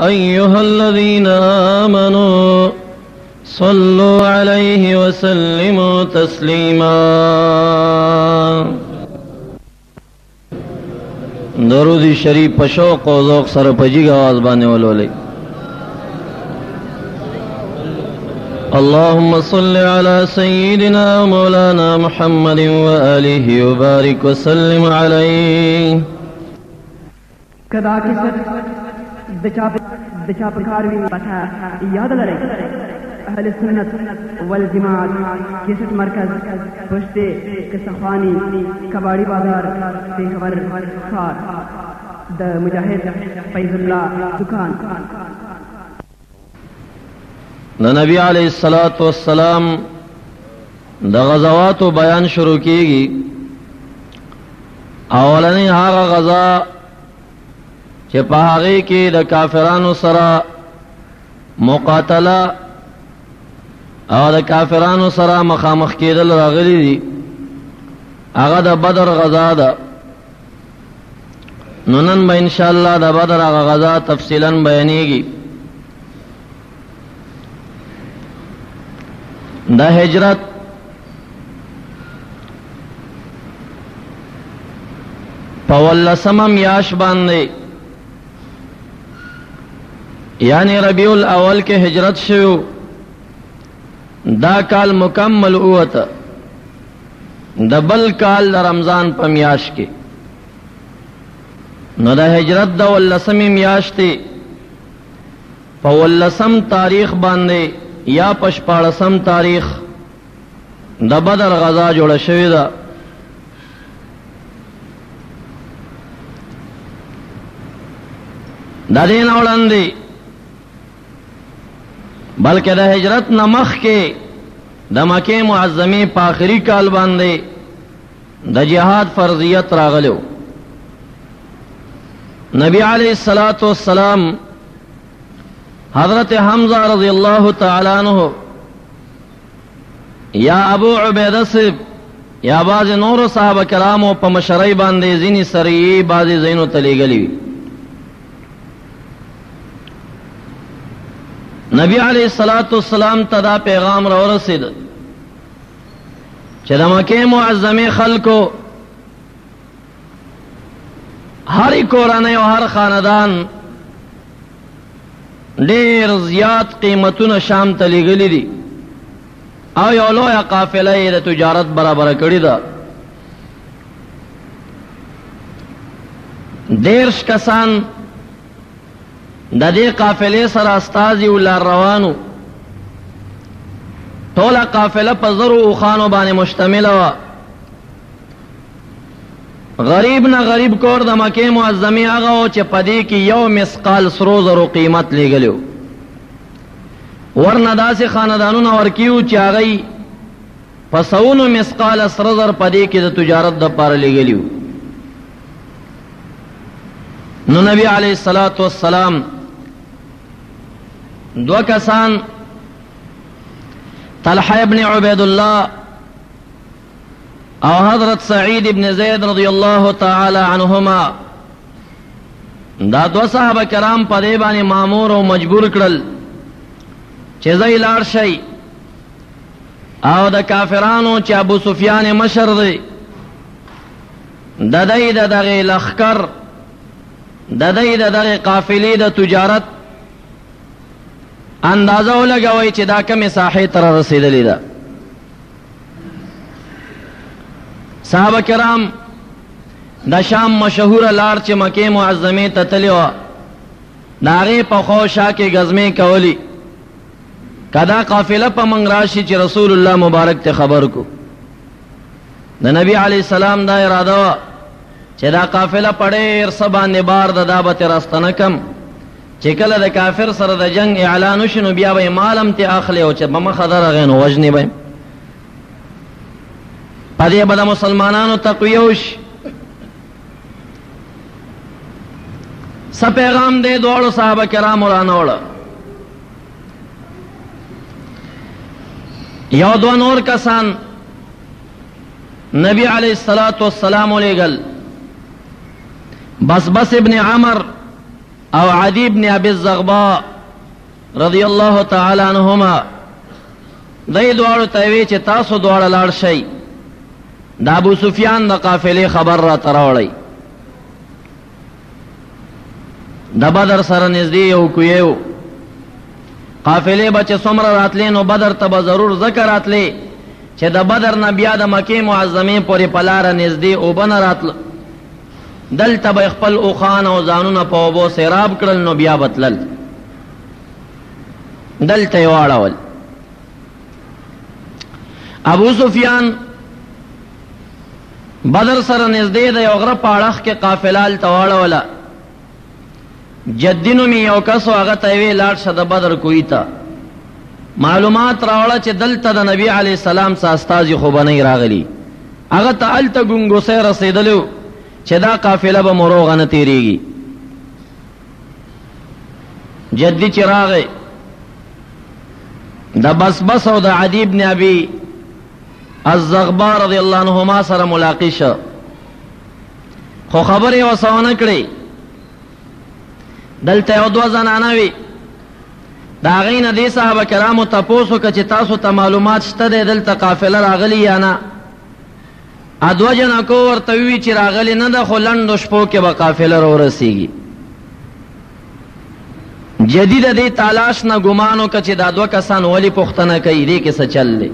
أيها الذين آمنوا صلوا عليه وسلموا تسليما. درود شریف پشوق و ذوق سره پجیگ آواز باندې ولولئ. اللهم صل على سيدنا مولانا محمد وآله وبارك وسلم عليه. कदा किसत बिचा प्रकारवी बता याद लड़े अहले सुन्नत वल जमात किसत मरकज पुश्ते किसखानी कबाड़ी बाजार से खबर खार द मुजाहिद फैजुल्लाह दुकान. नबी अलैहिस्सलातु वस्सलाम द गज़वात बयान शुरू कीगी. अवलनी हागा गज़ा چې په هغې کې د کافرانو سره مقاتله او د کافرانو سره مخامخ کېدل راغلي دي، هغه د بدر غزا ده. نو نن به انشاءالله د بدر هغه غزا تفصیلا بیانېږي. د هجرت په 18مه میاشت باندې یعنی ربیع الاول کے ہجرت شو. دا کال مکمل اوتا دبل کال دا رمضان پا میاش کے. نو دا ہجرت دا 18 میاش تی پا 18 تاریخ باندے یا پشپاڑسم تاریخ دا بدر غزا جوڑا شوی دا. دا دین اوڑن دی بلکہ دا ہجرت نمخ کے دا مکہ معظمی پا آخری کال باندے دا جہاد فرضیت راغلو. نبی علیہ السلام حضرت حمزہ رضی اللہ تعالیٰ عنہ یا ابو عبیدہ صاحب یا بعض نور صحابہ کرامو پا مشرعی باندے زینی سریعی بعض زینو تلی گلی. نبی علیہ السلام تدا پیغام رو رسید چې د مکې معظمې خلکو هر کورنۍ او هر خاندان ډېر زیات قیمتونه شام ته لیږلي دي او یو لویه قافله یې د تجارت برابره کړې ده. 10 کسان د دې قافلې سره استازي ولار روانو. ټوله قافله په زرو اوښانو باندې مشتمله وه. غریب نه غریب کور د مکې معظمې هغه و چې په دې کې 1 مسقال سرو زرو قیمت لیږلی و. ورنه داسې خاندانونه ورکي وو چې هغوی په سوونو مسقاله سره زر په دې کې د تجارت دپاره لیږلي وو. نو نبی علیه السلام 2 کسان طلحہ ابن عبید اللہ او حضرت سعید ابن زید رضی اللہ تعالی عنہما دا 2 صحابہ کرام په دې باندې مامور او مجبور کړل چې ځای لاړ شي او د کافرانو چې ابو سفیان مشر دی د دې دغه لښکر د دې دغه قافلې د تجارت اندازه ولګوي چې دا کومه ساحې تر رسیدلې ده. صحابه کرام د شام مشهور لار چې مکې معظمې ته تللی وه د هغې په خوا شا کې ګزمې کولي که دا قافله په موږ راشي چې رسول الله مبارک ته خبر کو. د نبی علیه السلام دا اراده وه چې دا قافله په ډېر څه باندې بار ده دا به ترې راستنه کم چې کله د کافر سره د جنگ اعلان وشي نو بیا به یې مال هم ترې اخلي او چې به مخه درغی نو وژنې به یې. په دې به د مسلمانانو تقویه وشي. څه پیغام دی دواړو صحابه کرامو رانوړه. یو 2 نور کسان نبی علیہ السلام علیگل بس ابن عمر او عدی بن ابی الزغبا رضی الله تعالی عنہما دای دوړو ته وی چې تاسو دوړ لاړ شئ د ابو سفیان د قافلې خبر را تراوړی د بدر سره نږدې یو کویو قافلې بچ څومره راتلې نو بدر ته به ضرور ذکر راتلې چې د بدر نه بیا د مکې معظمې پورې په لاره نږدې اوبه نه راتله دلته به خپل اوښان او ځانونه په اوبو سیراب کړل نو بیا به تلل دلته یې واړول ابو سفیان بدر سره نږدې د یو غره په اړخ کې قافله هلته واړوله جدي نومې یو کس و هغه ته یې ویې لاړ شه د بدر کوهي ته معلومات راوړه چې دلته د نبي علیه السلام څه استازي خو به نه راغلي هغه ته هلته ګونګوسی رسېدلی و چې دا قافله به مروغه نه تېرېږي جدي چې راغی د بسبس او د عدی بن ابي الزغبا رضی الله عنهما سره ملاقات شو خو خبرې ورسره ونه کړې دلته یو دوه زنانه وي د هغې نه دې صحابه کرامو تپوس وکړه چې تاسو ته معلومات شته دی دلته قافله راغلي یا نه دوه جنکو ورته ووي چې راغلي نه ده خو لنډو شپو کې به قافله راورسېږي جدي د دې تالاش نه ګمان وکړه چې دا دوه کسان ولې پوښتنه کوي دې کې څه چل دی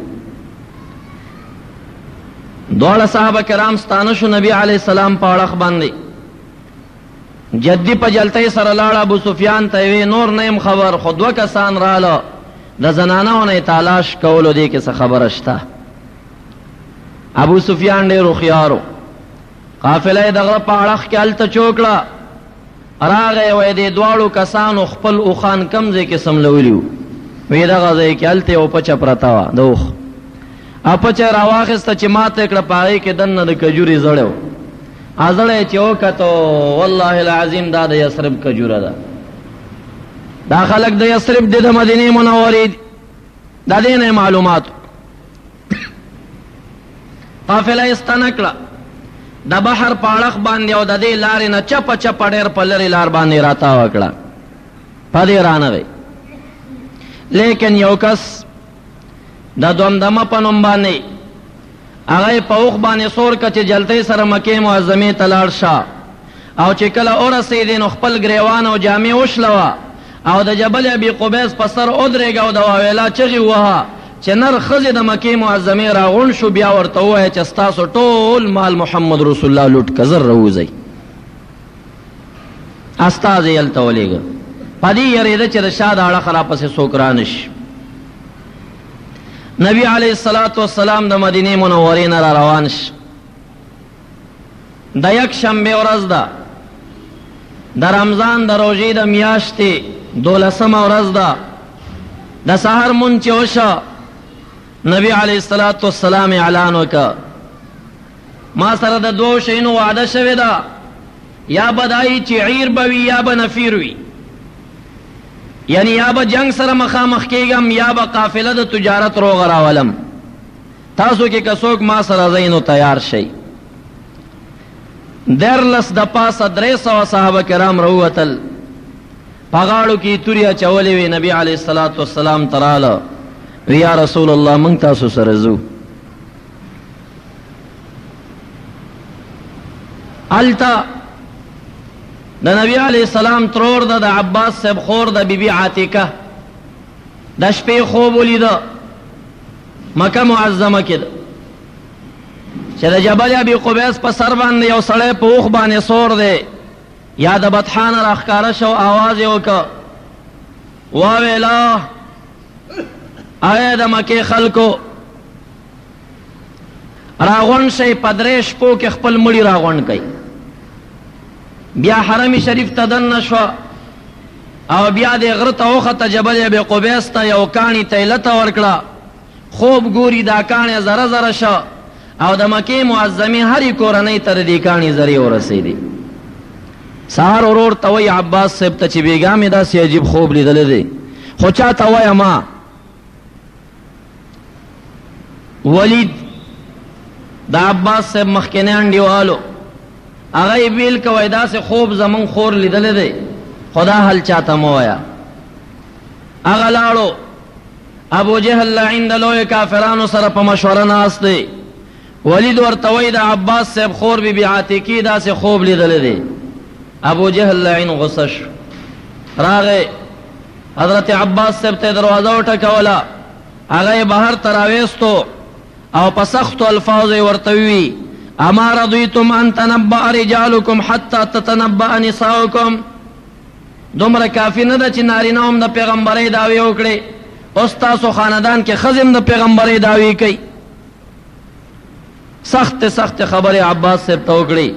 دواړه صحابه کرام ستانه شو نبی علیه السلام په اړخ باندې جدی په جلتۍ سره لاړه ابو سفیان ته وی نور نیم خبر خو دوه کسان راله د زنانو نه تالاش کولو دی کې څه خبره شته ابو سفیان ډېر هوښیار قافله د غره په اړخ کې هلته چوکړه راغی وی دې دواړو کسانو خپل اوښان کم ځای کې سملولي وو وی دغه ځای کې هلته یو پچه پرته وه د اوښ او پچه راواخېسته چې ماته یې کړه په هغې کې دننه د کجورې زړی و ازړی چې وکتو والله العظیم دا د یثرب کجوره ده دا خلک د یثرب دي د مدینې منورې دي دا دې نه معلومات قافله یې ستنه کړه د بحر په اړخ باندې او د دې لارې نه چپه چپه ډېر په لرې لار باندې راتاوه کړه په دې رانغی لیکن یو کس د دمدمه په نوم باندې هغه په اوښ باندې سور که چې جلتۍ سره مکې معظمې ته لاړ شه او چې کله ورسېدې نو خپل ګریوان او جامې وشلوه او د جبل ابي قبیس په سر ودرېږه او د واویلا چغې ووهه چې نر ښځې د مکې معظمې راغونډ شو بیا ورته ووایه چې ستاسو ټول مال محمد رسول الله لوټ که زر راوځئ استازی هلته ولېږه په دې یېرېده چې د شا د اړخ راپسې څوک رانشي نبی علیہ الصلاۃ والسلام د مدینې منورې نه را روان ش د یک شنبې ورځ ده د رمضان د روژې د میاشتې 12مه ورځ ده د سحر مونځ چې وشه نبی علیہ الصلاۃ والسلام اعلان وکړه ما سره د دوو شیانو وعده شوې ده یا به دایي چې عیر به وي یا به نفیر وي یعنی یا به جنگ سره مخامخ کېږم یا به قافله د تجارت روغه راولم تاسو کې که څوک ما سره ځئ نو تیار شئ 14 د پاسه 300 صحابه کرام راووتل په غاړو کې تورې اچولې وې نبي علیه الصلاۃ والسلام ته راله وی یا رسول الله موږ تاسو سره ځو هلته د نبی علیہ السلام ترور ده د عباس صاحب خور ده بی بی عاتکه د شپې خوب ولیده مکه معظمه کې ده چې د جبل ابي قبیس په سر باندې یو سړی په اوښ باندې سور دی یا د بطحانه راښکاره شو آواز یې وکړه وویلا آیا د مکې خلکو راغونډ شئ په 3 شپو کې خپل مړي راغونډ کئ بیا حرم شریف ته دننه شوه او بیا د غره ته وخته جبل ابي قبیس ته یو کاڼي تیله ته ورکړه خوب ګوري دا کاڼی زره زره شه او د مکې معظمې هرې کورنۍ ته د دې کاڼي زرې ورسېدې سهار ورور ته وایي عباس صاحب ته چې بېګا مې داسې عجیب خوب لیدلی دی خو چا ته وایه ما ولید د عباس صاحب مخکینی انډیوالو هغه یې بیل کوی داسې خوب زمونږ خور لیدلی دی خدا حل چاته مو وایا. هغه لاړو ابو جهل لعین د لوی کافرانو سره په مشوره ناست دی. ولید ورته وایي د عباس صاحب خور بی بی عاتقې داسې خوب لیدلی دی. ابو جهل لعین غصه شو، راغی حضرت عباس صاحب ته دروازه وټکوله، هغه یې بهر ته راویستو او په سختو الفاظو یې ورته ووي اما رضیتم ان تنبأ رجالکم حتی تتنبأ نساؤکم. دومره کافی نه ده چې نارینه هم د پیغمبرۍ دعوې وکړي، اوس تاسو خاندان کې ښځې هم د پیغمبرۍ دعوې کوي. سخت خبرې عباس صاحب ته وکړي.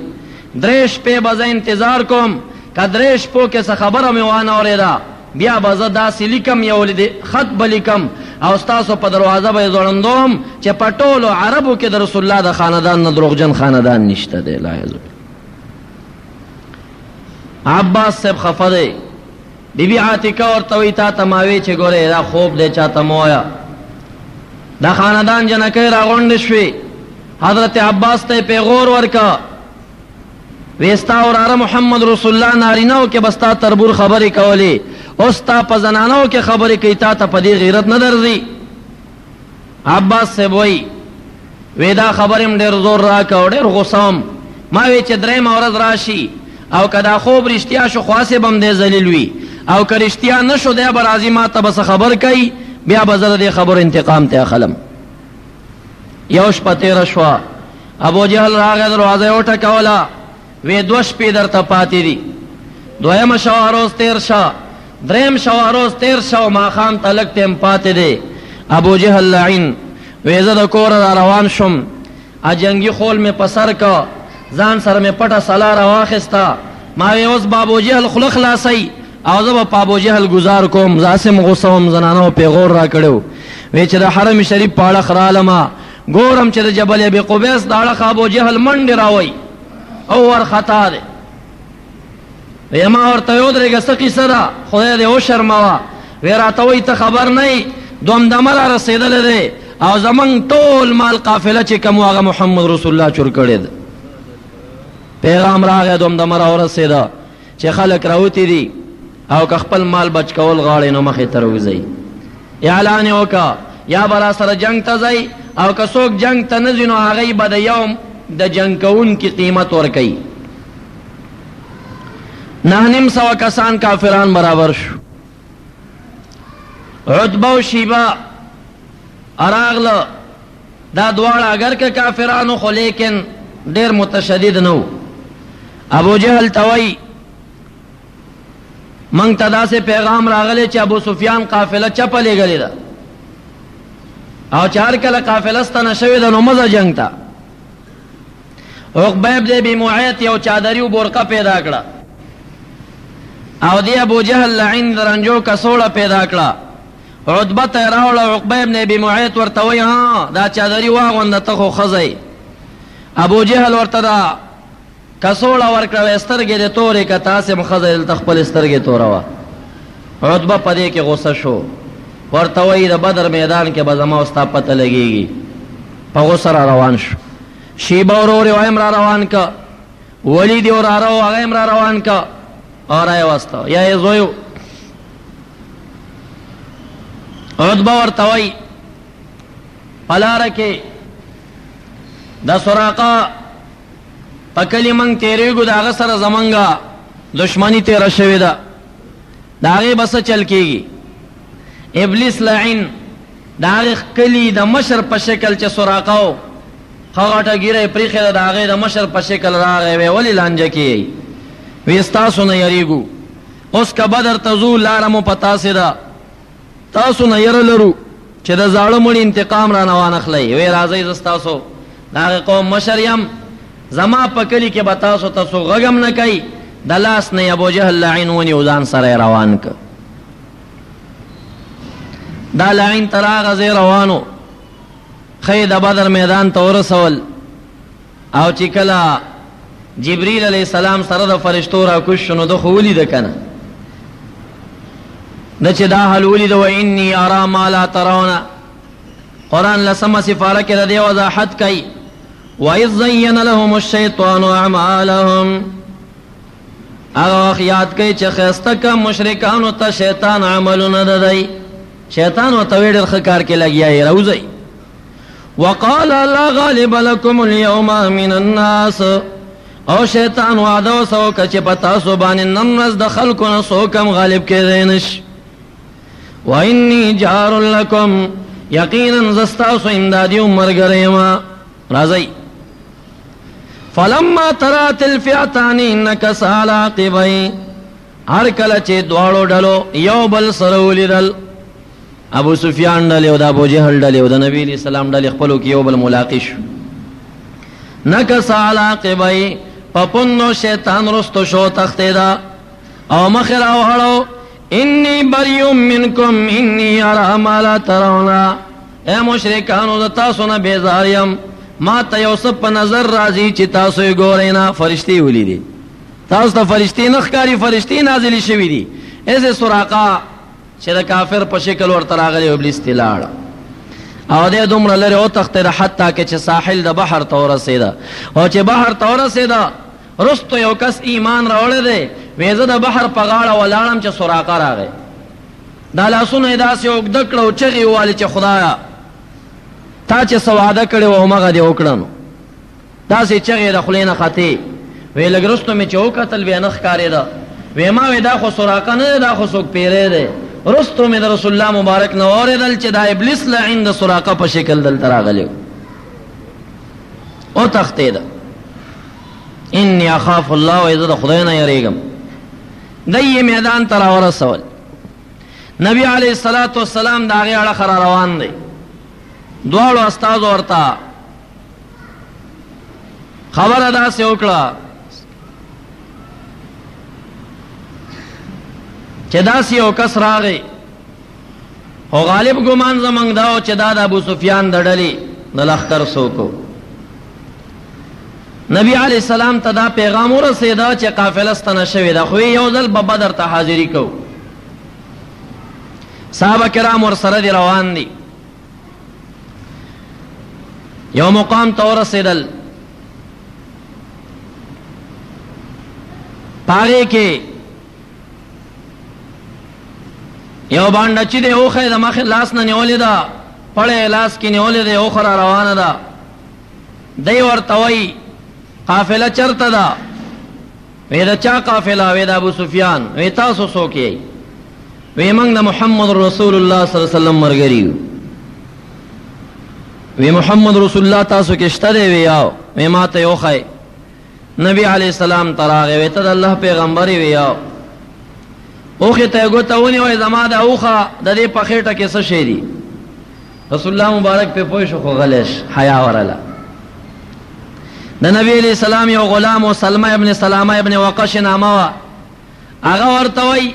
3 شپې به زه انتظار کوم، که 3 شپو کې څه خبره مې وانه اورېده بیا به زه داسې لیکم، یو خط به لیکم او ستاسو په دروازه به یې ځوړندوم چې په ټولو عربو کې د رسول الله د خاندان نه دروغجن خاندان نشته دی. عباس صاحب خفه دی. بی بی عاتقه ورته وایي تا ته ما وی چې ګورې دا خوب دی چاته مه وایه. دا خاندان جنکۍ راغونډې شوې، حضرت عباس ته یې پیغور ورکه وی ستا وراره محمد رسول الله نارینهو کې به ستا تربور خبرې کولې، اوس تا په زنانو کې خبرې کوي، تا ته په دې غیرت نه درځي. عباس صاحب وی دا خبرې م ډېر زور راکه او ډېر غصه وم. ما وی چې 3مه ورځ راشي او که دا خوب رښتیا شو خواصې به م دی ذلیل وي، او که رښتیا نه شو دی به راځي ما ته به څه خبر کوي، بیا به زه د دې خبرو انتقام ته اخلم. یو شپه تېره شوه، ابو جهل راغی دروازه یې وټکوله، وی 2 شپې درته پاتې دي. 2مه شوه روز تېر شه، 3م شوه روز تېر شه او ماښام ته لږ ټیم پاتې دی. ابو جهل لعین وی زه د کوره را روان شوم، جنګي خول مې په سر که، ځان سره مې پټه سلا راواخېسته. ما وی اوس به ابو جهل خوله خلاصوي او زه به په ابو جهل ګزار کوم، زه هسې م غوسه وم، زنانو پیغور را کړی وی چې د حرم شریف په اړخ رالمه ګورم چې د جبل ابي قبیس د اړخ ابو جهل منډې راوی او ورخطا دی. وی ما ورته وی ودرېږه څه قیصه ده خدای دې وشرموه. وی راته وایي ته خبر نه یې دومدمه را رسېدلی دی او زمونږ ټول مال قافله چې کوم هغه محمد رسول الله چور کړی ده. پیغام راغی دومدمه را ورسېده چې خلک راوتي دي او که خپل مال بچ کول غواړئ نو مخې ته روځئ. اعلان یې وکړه یا به را سره جنګ ته ځئ او که څوک جنګ ته نه ځي نو هغوی به د یو د جنگ کوونکي قیمت ورکوي. 900 کسان کافران برابر شو. عتبه او شیبه راغله، دا دواړه اگر که کافرانو خو لیکن ډېر متشدد نه و. ابو جهل ته وایي موږ ته داسې پیغام راغلی چې ابو سفیان قافله چپه لېږلې ده او چې هر کله قافله ستنه شوې ده نو مه ځه جنګ ته. عقبه ابن ابي معيط یو چادري و برقه پیدا کړه او دی ابو جهل لعین د رنجو کڅوړه پیدا کړه. عتبه ته یې راوړه، عقبه ابن ابي معيط ورته وایي ها دا چادري واغونده ته خو ښځی. ابو جهل ورته دا کڅوړه ورکړه، وی سترګې دې تورې که تاسې م ښځی دلته خپلې سترګې توروه. عتبه په دې کې غصه شو، ورته وایي د بدر میدان کې به زما او ستا پته لګېږي. په غصه را روان شو. شیبه ورور یې هم را روان که، ولید یې وراره و هغه هم را روان که او را یې واستو یا یې زوی و. عتبه ورته وایي په لاره کې د سراقه په کلي موږ تېرېږو د هغه سره زمونږ دشمني تېره شوې ده، د هغې به څه چل کېږي. ابلیس لعین د هغې کلي د مشر په شکل چې سراقه و ښه غټه ږیره یې پرېښې ده، د هغې د مشر په شکل راغی. وی ولې لانجه کېږئ؟ وی ستاسو نه یریږو، اوس که بدر ته ځو لاره مو په تاسې ده، تاسو نه یره لرو چې د زاړه مړي انتقام رانه وانخلئ. وی راځئ زه ستاسو د هغې قوم مشر یم، زما په کلي کې به تاسو ته څوک غږ هم نه کوي. د لاس نه یې ابو جهل لعین ونیو ځان سره یې روان که. دا لعین تر هغه ځای روانو خی د بدر میدان ته ورسول او چې کله جبریل علیه السلام سره د فرشتو راکوز شو نو ده خو ولیده که نه، ده چې دا حل ولیده و انی ارا ما لا ترونه. قرآن لسمه سفاره کې د دې وضاحت کوي وَإِذْ زَيَّنَ لَهُمُ الشَّيْطَانُ أَعْمَالَهُمْ. هغه وخت یاد کوي چې خسته کا مشرکانو ته شیطان عملونه ددای شیطان او تویډر خکار کې لګیای روزي وقال لا غالب لكم اليوم من الناس او شیطان وعده سو کچ پتا سو باندې نن د خلکو نه سو کم غالب کې دینش واني جار لكم یقینا زستا سو امدادی عمر غریما راځي فلما ترات الفئتان انكس على عقبي هر کله چې دواړو ډلو یو بل سره ولیدل ابو سفیان ډلې او د ابو جهل ډلې او د نبی علیہ السلام ډلې خپلو کې یو بل ملاقات شو نکس على عقبي پپونو شیطان رستو شو تختیدا او مخر او هړو انی بریء منکم انی ارى ما لا ترون اے مشرکانو د تاسو نه بیزاریم ما ته یوسف په نظر راځي چې تاسو یې ګورئ نه فرشتي ولیدي تاسو ته فرشتي نه ښکاري فرشتي نازلې شوي دي ایسه سراقه چې د کافر په شکل ورته راغلی ابلیس ته لاړ او دې دومره لرې وتښتېده حتی که چې ساحل د بحر ته ورسېده او چې بحر ته ورسېده رستو یو کس ایمان راوړی دی وی زه د بحر په غاړه ولاړم چې سراقه راغی دا لاسونه یې داسې اوږده کړه او چغې ووالې چې خدایه تا چې څه وعده کړې وه همغه دې وکړه نو داسې چغې د خولې نه ختې وی لږ رستو مې چې وکتل بیا نه ښکارېده وی ما وی دا خو سراقه نه دی دا خو څوک پیری دی رستو مې د رسول الله مبارک نه واورېدل چې دا ابلیس لعین د سراقه په شکل دلته راغلی او تښتېده انی اخاف الله وی زه د خدای نه یریږم دی میدان ته راورسول نبی علیه الصلاة والسلام د هغې اړخ را روان دی دواړو استازو ورته خبره داسې وکړه چې داسې یو کس راغی خو غالب ګمان زمونږ دا و چې دا د ابو سفیان د ډلې د لښکر څوک و نبی علیه السلام ته دا پیغام ورسېده چې قافله ستنه شوې ده خو یو ځل به بدر ته حاضري کوو صحابه کرام ورسره دي روان دي یو مقام ته ورسېدل پاره کې یو باندې چې دی اوخه د مخ لاس نه نیولې ده پړې لاس کې نیولې ده اوخه را روانه ده دی ورته وایي قافله چرته ده وی د چا قافله وی د ابو سفیان وی تاسو څوک یې وی موږ د محمد رسول الله صلی الله علیه وسلم مرګري یو وی محمد رسول الله تاسو کې شته دی وی یاو وی ما ته اوخه نبی علیہ السلام تراغه وی ته د الله پیغمبر وی یاو اوخه ته ګوته ونیوئ زما د اوخه د دې په خېټه کې څه شی دي رسول الله مبارک په پوه شو خو غلش حیا ورله د نبی علیہ السلام یو غلام او سلمہ ابن سلامہ ابن وقش نامه وا هغه ورته وای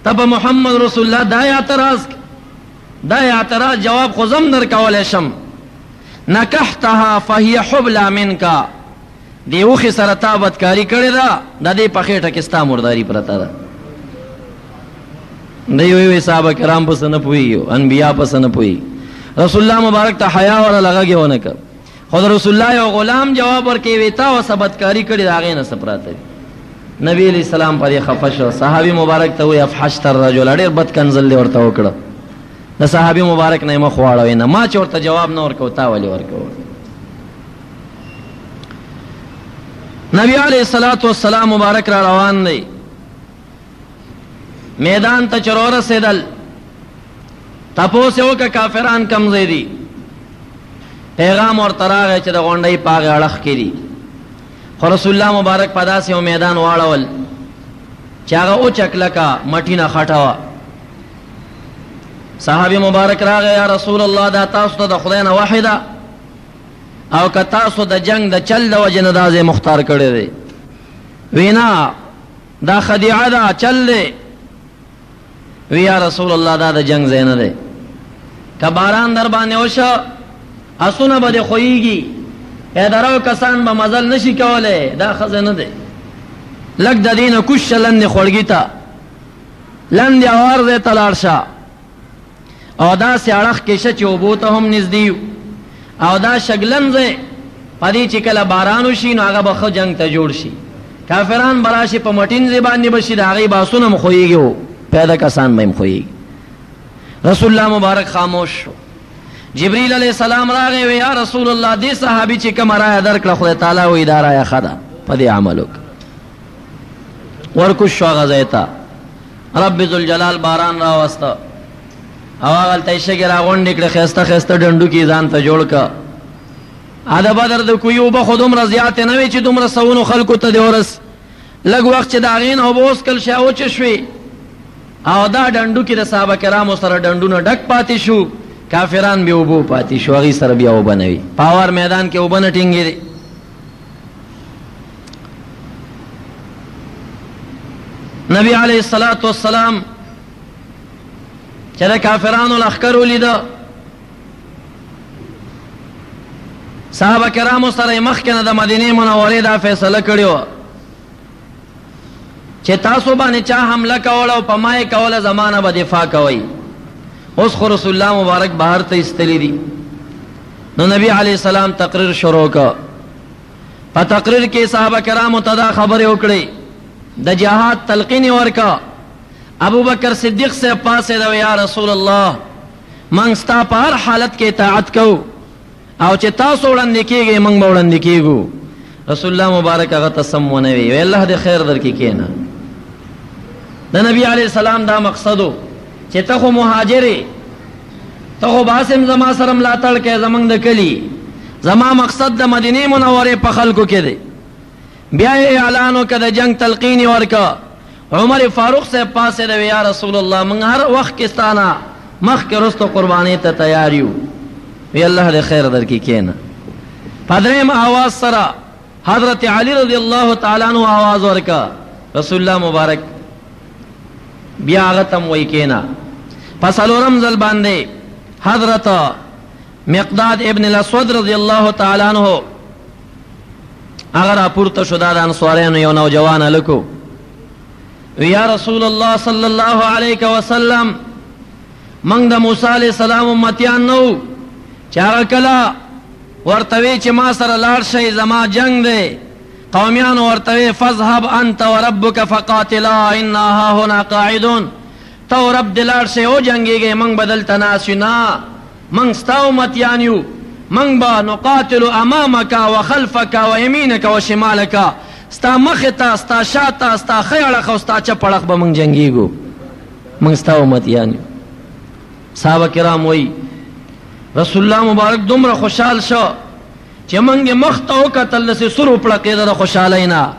تب محمد رسول الله دا اعتراض جواب خو زم در کولای شم نکحتها فهي حبلى منك دی اوخه سره تابتکاری کړی دا د دې په خېټه کې ستا مرداری پرته ده دی وی صحابه کرام پس نه پوي انبیا پس نه پوي رسول الله مبارک ته حیا ولا لګي ونه کړ خود رسول الله یو غلام جواب ورکوي ویتا او ثبتکاری کړی دا غې نه سپراته نبی علیہ السلام پر خفش صحابي مبارک ته وی افحشت الرجل ډېر بد کنزل ورته وکړه د صحابي مبارک نه مخ واړوي نه ما چورته جواب نه ورکو تا ولي ورکو نبی علیہ الصلوۃ والسلام مبارک را روان دی میدان ته چرور سیدل تاسو یو کا کافران کم زیدي پیغام اور تراغه چې د غونډې پاغه اړه کړي خو رسول الله مبارک پداس یو میدان واړول چې هغه او چکلکا مټینه خټاوه صحابي مبارک راغه یا رسول الله دا تاسو ته خدای نه واحده او که تاسو د جنگ د چل د وجه نه دازه مختار کړی دی وینا دا خدیعه دا چل دی وی یا رسول الله دا د جنگ زینه دی که باران در باندې وشو اسونه به خوېږي ادارو کسان به مزل نشي کوله دا خزانه دی لګ د دینه کوش لند خړګی تا لند اورزه تلارشا او دا سیاړخ کې چې وبوته هم نږدې او دا شګلنځه پدې چې کله باران وشي نو هغه به خو جنگ ته جوړ شي کافران براشي په مټین زبان بشي د هغه باسونه مخويږي پیدا کسان به مخويږي. رسول الله مبارک خاموش شو. جبريل عليه السلام راغی و یا رسول الله دې صحابي چې کوم رايه درکړه خدای تعالی و اداره یا خدا په دې عملو ورکو شو غزیتا رب ذوالجلال باران را واسطه او هغه تیشه کې راغونډ کړه خسته خسته ډندو کې ځان ته جوړ کا اده بدر د کویو به خودم رضیات نه وی چې دومره سونو خلکو ته دی ورس لګ وخت چې داغین او بوس کل شاو چې شوي او دا ډندو کې د صحابه کرامو سره ډندونه ډک پاتې شو کافران به وبو پاتې شو هغه سره بیا وبنوي پاور میدان کې وبن ټینګي نبی علیہ الصلوۃ والسلام چې د کافرانو لخر ولید صحابه کرامو سره مخکنه د مدینه منوره دا فیصله کړو چې تاسو باندې چا حمله کول او پمای کول زمانہ به دفاع کوي. اوس خو رسول الله مبارک بهر ته استلی دي نو نبی علیہ السلام تقریر شروع کا. په تقریر کې صحابه کرامو ته دا خبره وکړي د جهاد تلقین ورکا. ابو بکر صدیق سے پاسه دا یا رسول الله من ستا په هر حالت کې اطاعت کو او چې تاسو وړاندې کېږئ موږ به وړاندې کېږو. رسول الله مبارک هغه ته سم ونه وی الله دې خیر درکې کېنه. د نبی علیہ السلام دا مقصدو چې ته خو مهاجرې ته خو باسم زما سره ملاتړ کې زمنګ د کلی زما مقصد د مدینه منوره په خلکو کې دی. بیا اعلان وکړه د جنگ تلقین ورکا. عمر فاروق سے پاسه دی یا رسول الله من هر وخت کې ستانه مخ کې رستو قربانی ته تیار یو وی الله دې خیر درکې کېنه. پدریم आवाज سره حضرت علی رضی الله تعالی عنہ आवाज ورکا. رسول الله مبارک بیا هغه تم وای کېنا. پس الورم ځل باندې حضرت مقداد ابن الاسود رضی الله تعالی عنہ اگر پورته شو د انصارانو یو نوجوان الکو یا رسول الله صلی الله علیه وسلم من د موسی علیہ السلام امتیان نو چا کلا ورتوی چې ما سره لاړ شي زما جنگ دی قومیان ورتوی فذهب انت وربك فقاتلا انا ها هنا قاعدون تو رب دلار شي او جنگيږي من بدل تناسنا من ستاو متيانيو من با نقاتل امامك وخلفك ويمينك وشمالك ستا مختا ستا شاتا ستا خيړه خو ستا چپړخ به من جنگيګو من ستاو متيانيو. صحابه کرام وای رسول الله مبارک دومره خوشحال شو چې منګه مخته او کتل سه سر پړه کېده د خوشالینا.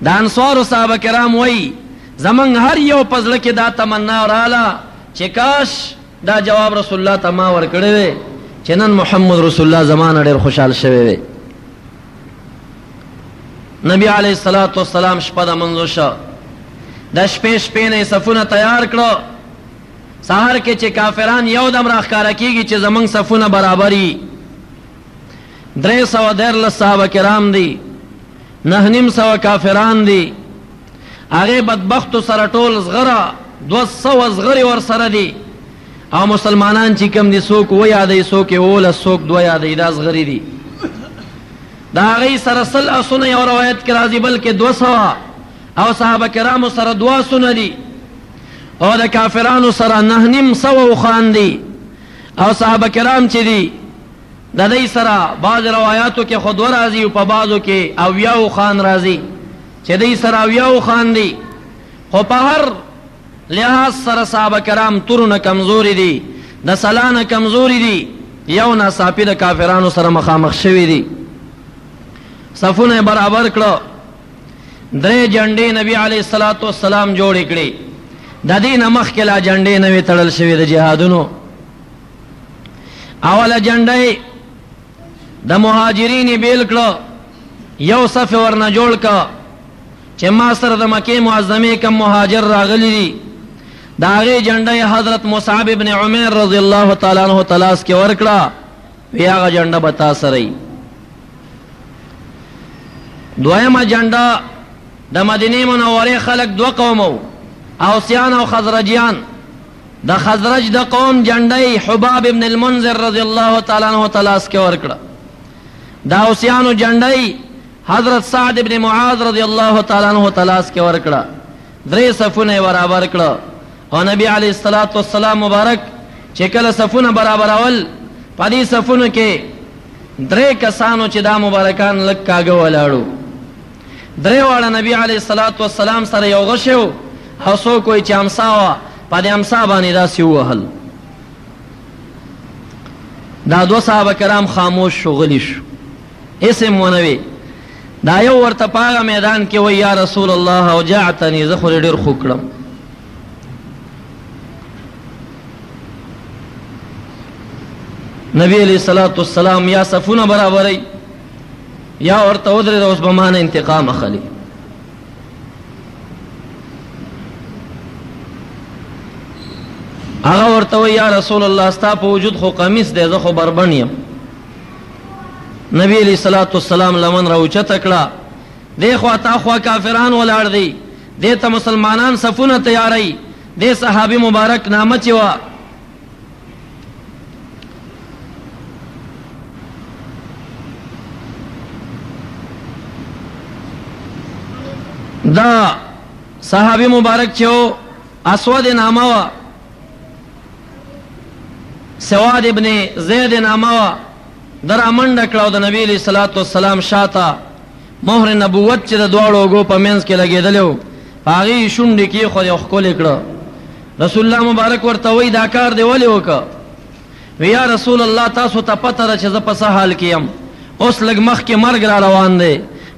د انصار صحابه کرام وای زمنګ هر یو پزله کې دا تمنا وراله چې کاش دا جواب رسول الله ته ما ورکړی وي چې نن محمد رسول الله زمانه ډېر خوشحال شوی وي. نبی علیہ الصلوۃ والسلام شپه د منځو شو د شپې نه صفونه تیار کړو. سحر کې چې کافران یو دم راخکاره کیږي چې زمنګ صفونه برابرۍ 313 صحابه کرام دي 900 کافران دي هغه بدبخت سره ټول زغره 200 زغری ور سره دي او مسلمانان چې کم دي څوک و یادې څوک ول څوک دو یادې دا زغری دي. دا هغه سره سل اسونه یو روایت کې راځي بلکې 200 او صحابه کرام سره 200 دي او د کافرانو سره 900 خان دي او صحابه کرام چې دي د دې سره بعض روایتو کې خود راځي او په بعضو کې او یو خان راځي چې دې سره یو خان دي خو په هر لحاظ سره صحابه کرام ترونه کمزوري دي د سلانه کمزوري دي یو ناصافي د کافرانو سره مخامخ شوي دي. صفونه برابر کړو 3 جنډې نبی علیہ الصلوۃ والسلام جوړ کړې. د دې نمخ کې لا جنډې نوې تړل شوې د جهادونو. اوله جنډې د مهاجرین بیل کړو یو صف ورنه جوړ کا چې ما سره د مکه معظمه کم مهاجر راغلي دي. دا غي جنډې حضرت مصعب ابن عمر رضی الله تعالی عنہ تلاش کې ورکړه بیا غ جنډه بتا سره. دویمه جنډه د مدینه منوره خلق دو قومو اوسیان او خزرجیان. د خزرج د قوم جنډې حباب ابن المنذر رضی الله تعالی عنہ تلاش کې ورکړه. د اوسیانو جنډې حضرت سعد ابن معاذ رضی اللہ تعالیٰ عنہ تلاس کے ورکڑا درې صفونه برابر کړه او نبی علیہ الصلوۃ والسلام مبارک چې کله صفونه برابر اول پدې صفونه کې درې کسانو چې دا مبارکان لک کاغه ولاړو درې واړه نبی علیہ الصلوۃ والسلام سره یو غشو او سو کوئی چې امسا وا پدې امسا باندې دا سی وهل دا دو صحابه کرام خاموش شو غلی شو اسم ونوي دا یو ورته پاغه میدان کې وای یا رسول الله اوجعتنی زه خو ډیر خو کړم نبی علیہ الصلوۃ والسلام یا صفونه برابرای یا ورته ودرې اوس به مان انتقام اخلي هغه ورته وای یا رسول الله ستا په وجود خو قمیص دی زه خو بربند یم نبی علیہ الصلوۃ والسلام لمن راوچت کړه دی خوا تا خوا کافران ولاړ دی دی ته مسلمانان صفونه تیاری دی صحابي مبارک نامه چې وا دا صحابي مبارک چې اسود نامه وا سواد ابن زید نامه وا در امنډ کړه د نبی علیہ الصلوۃ والسلام شاته مهر نبوت چې د دواړو غو په منځ کې لګیدلو هغه شونډې کې خو یو خپل کړه رسول الله مبارک ورته وای دا کار دی ولې وکړه یا رسول الله تاسو ته پته ده چې زه په څه حال کې یم اوس لږ مخ کې مرګ را روان دی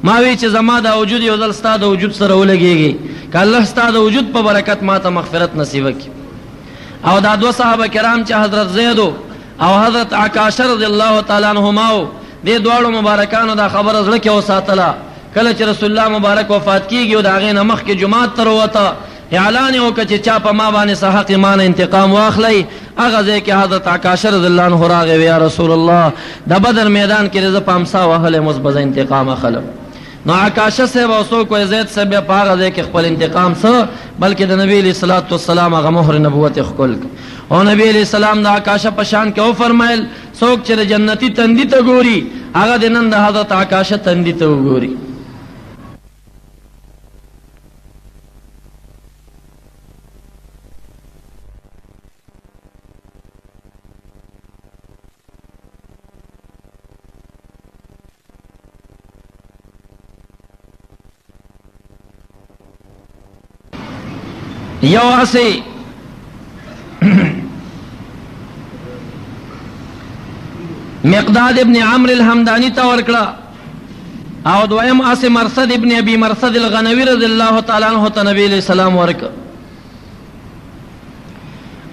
ما وی چې زما د وجود یو ځل ستا د وجود سره ولګېږي که الله ستا د وجود په برکت ما ته مغفرت نصیب کړي او دا دو صحابه کرام چې حضرت زید او حضرت عکاشہ رضی اللہ تعالی عنہما دې دواړو مبارکانو دا خبر زړه کې وساتله کله چې رسول الله مبارک وفات کیږي او دا غې نه مخکې جمعات تر وته اعلان وکړ چې چا په ما باندې صحق ایمان انتقام واخلي هغه ځای کې حضرت عکاشہ رضی الله عنه راغی یا رسول الله د بدر میدان کې رضا پامسا وهله مثبت انتقام اخلم نو عکاشہ سے وسو کو زید سے به پاغه ځای کې خپل انتقام سره بلکې د نبی علیہ الصلوۃ والسلام هغه مهر نبوت خپل او نبی علیہ السلام دا عکاشہ پشان کې او فرمایل څوک چې جنتی تندی ته ګوري هغه د نن د حضرت عکاشہ تندی ته وګوري یو اسی مقداد ابن عمرو الحمدانی تا ورکړه او دویم اسی مرصد ابن ابي مرصد الغنوي رضی الله تعالی عنہ ته نبی علیہ السلام ورکړه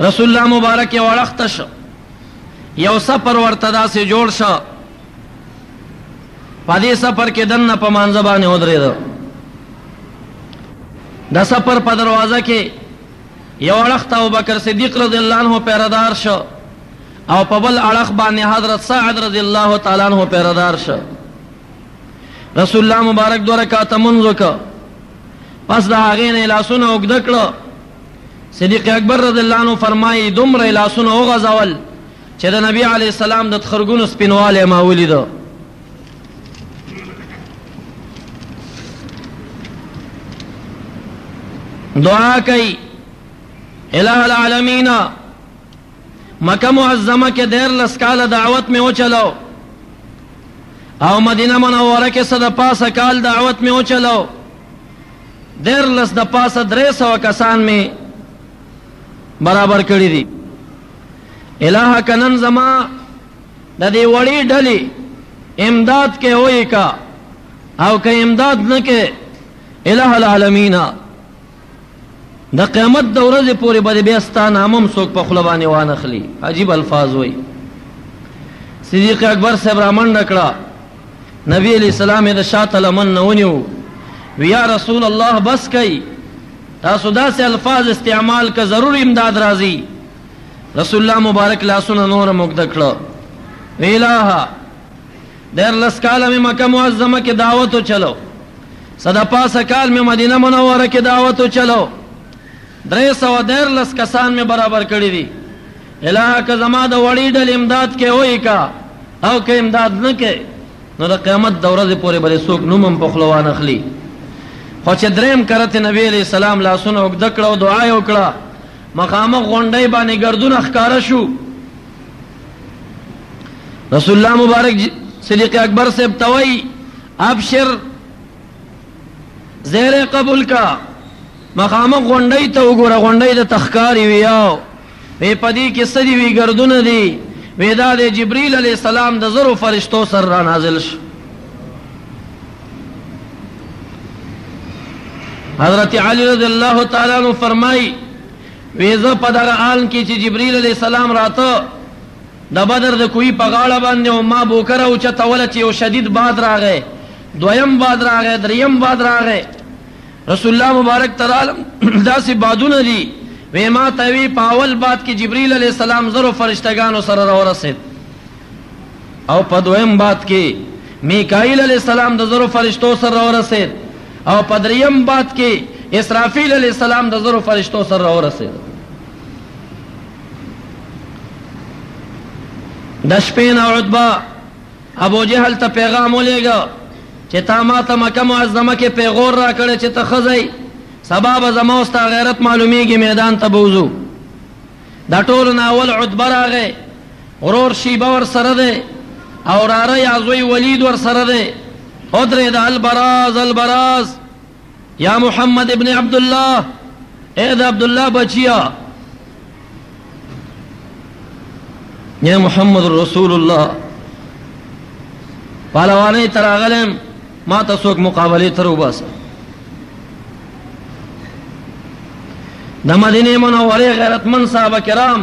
رسول الله مبارک یو وخت شو یو سفر ورته داسې جوړ شو په دې سفر کې دنه په مانځ باندې ودرېد د سفر په دروازه کې یو اړخ ته ابوبکر صدیق رضی الله عنه پیرادار شو او په بل اړخ باندې حضرت سعد رضی الله تعالی عنہ پیرادار شو رسول الله مبارک 2 رکعات منځ وکړه پس د هغې نه لاسونه اوږده کړه صدیق اکبر رضی الله عنه فرمایي دومره لاسونه وغځول چې د نبی علیہ السلام د خرګونو سپینوالی ما ولیده دعا کوي الہ العالمین مکہ معظمہ کے 13 کال دعوت میں وچلو او مدینہ منورہ کے 105 کال دعوت میں وچلو 13 د پاسه 300 کسان میں برابر کړی دي الہ کنن زما د دې وړي ډلې امداد کې وای کا او که امداد نه کې الہ العالمین د قیامت د ورځې پورې به بیا ستا نامم څوک په خوله باندې وانخلي عجیب الفاظ وای صدیق اکبر صاحب رامنډه کړه نبی علیہ السلام د شاته لمن نه ونیو یا رسول الله بس کوي تاسو داسې الفاظ استعمال که ضرور امداد راځي رسول الله مبارک لاسونه نور مقد کړه ویلاها 13 کال میں مکہ معظمہ کی دعوت چلو 105 کال میں مدینہ منورہ کی دعوت چلو 313 کسان میں برابر کړی دي الہ که زما د وړي ډل امداد کې وای کا او که امداد نه کې نو د قیامت د ورځې پورې به څوک نوم هم په خوله وانخلي. خو چې دریم کرته نبی علیہ السلام لاسونه اوږده کړه او دعا یې وکړه، مخامخ غونډۍ باندې ګردونه ښکاره شو. رسول الله مبارک صدیق اکبر صاحب ته وایي ابشر، زیر قبول کا. مخامخ غونډۍ ته وګوره، غونډۍ د تخکاری ویاو وی پدې کې سدي وی ګردونه دي، وی دا د جبرئیل علیہ السلام د زرو فرشتو سر را نازل شو. حضرت علی رضی اللہ تعالی عنہ فرمائی وی زه په دغه آن کې چې جبرئیل علیہ السلام راته د بدر د کوی په غاړه باندې او ما بوکره او چتوله چې یو شدید باد راغی، دویم باد راغی، دریم باد راغی. رسول الله مبارک تعالی داسې بادونه دي وی ما ته وی په اول باد کې جبرئیل علیہ السلام زرو فرشتگانو سره راورسید، او په دویم باد کې میکائیل علیہ السلام د زرو فرشتو سره راورسید، او په دریم باد کې اسرافیل علیہ السلام د زرو فرشتو سره راورسید. د شپې نه عتبه ابو جهل ته پیغام ولېږه چې تا ما ته مکه معظمه کې پیغور را کړی چې ته ښځی، سبا به زما او ستا غیرت معلومیږي، میدان ته بوځو. دا ټولو نه اول عتبه راغی، ورور شیبه ورسره دی، او راره یا زوی ولید ورسره دی. ودرېد البراز البراز یا محمد ابن عبدالله، اے د عبدالله بچیا، یا محمد رسول الله. پهلوانۍ ته راغلم، ما ته څوک مقابلې ته راوباسه. د مدینې منورې غیرتمند صحابه کرام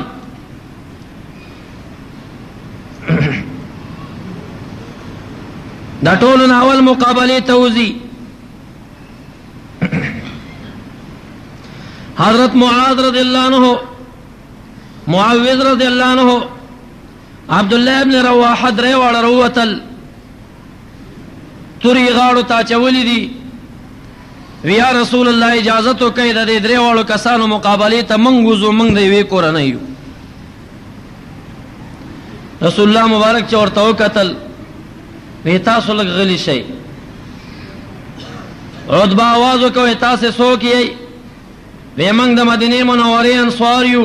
دا ټولو نه اول مقابلې ته وځي. حضرت معاذ رضی اللہ عنہ، معاوض رضی اللہ عنہ، عبداللہ ابن رواحه درې واړه راووتل، تورې غاړو ته اچولې دي. وی یا رسول الله اجازت وکړئ د دې درې واړو کسانو مقابلې ته موږ وځو، موږ د یوې کورنۍ یو. رسول الله مبارک چې ورته وکتل وی تاسو لږ غلي شئ. عتبه آواز وکړ تاسو څوک یئ؟ وی موږ د مدینې منورې انصار یو.